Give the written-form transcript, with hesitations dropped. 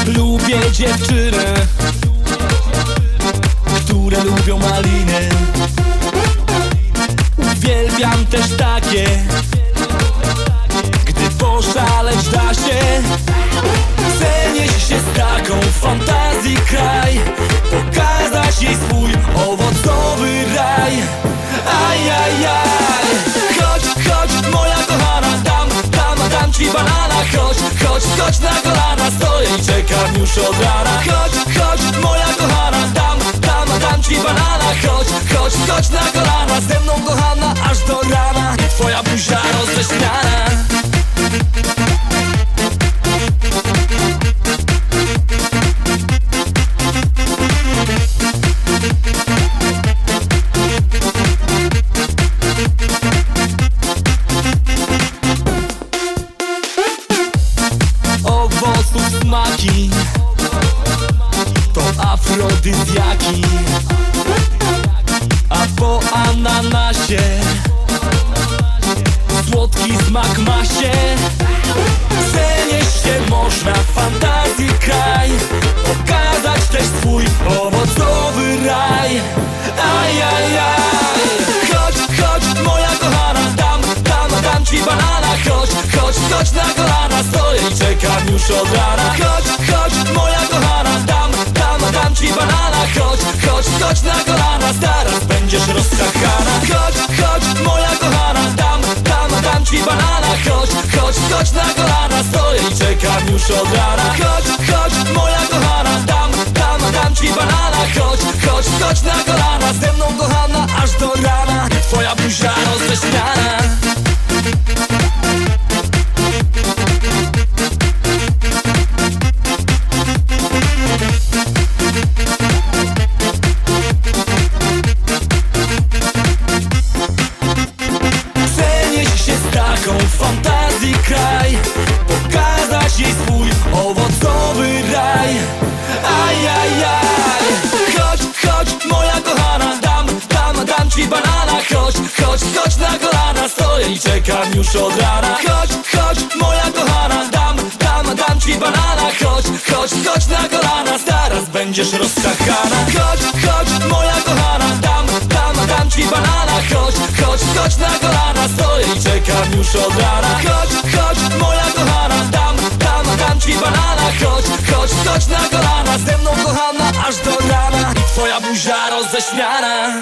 Lubię dziewczyny, które lubią maliny. Uwielbiam też takie, gdy poszaleć da się. Przenieść się z taką fantazji kraj, pokazać jej swój owocowy raj. Ajajaj, chodź, chodź moja kochana, dam ci banana. Chodź, chodź, chodź na kolana, stoję i czekam już od rana. Chodź, chodź moja kochana, dam ci banana. Chodź, chodź, chodź na kolana, ze mną kochana aż do rana. Twoja buzia roześmiana. Owoców smaki to afrodyzjaki, a po ananasie słodki smak ma się. Przenieść się można w fantazji kraj, pokazać też swój owocowy raj. Ajajaj, chodź, chodź moja kochana, dam ci banana. Chodź, chodź, chodź na kolana, stoję i czekam już od rana. Chodź, chodź moja kochana, dam ci banana. Chodź, chodź, chodź na kolana, zaraz będziesz rozczachana. Chodź, chodź moja kochana, dam ci banana. Chodź, chodź, chodź na kolana, stoję i czekam już od rana. Chodź, chodź moja kochana, dam ci banana. Chodź, chodź, chodź na kolana, ze mną kochana aż do rana. Twoja buzia roześmiana. Taką fantazji kraj, pokazać jej swój owocowy raj. Ajajaj, chodź, chodź moja kochana, dam ci banana. Chodź, chodź, chodź na kolana, stoję i czekam już od rana. Chodź, chodź moja kochana, dam ci banana. Chodź, chodź, chodź na kolana, zaraz będziesz rozczachana. Chodź, chodź moja kochana, dam ci banana. Chodź, chodź, chodź na kolana, stoję i czekam już od rana. Chodź, chodź moja kochana, dam ci banana. Chodź, chodź, chodź na kolana, ze mną kochana aż do rana. Twoja buzia roześmiana.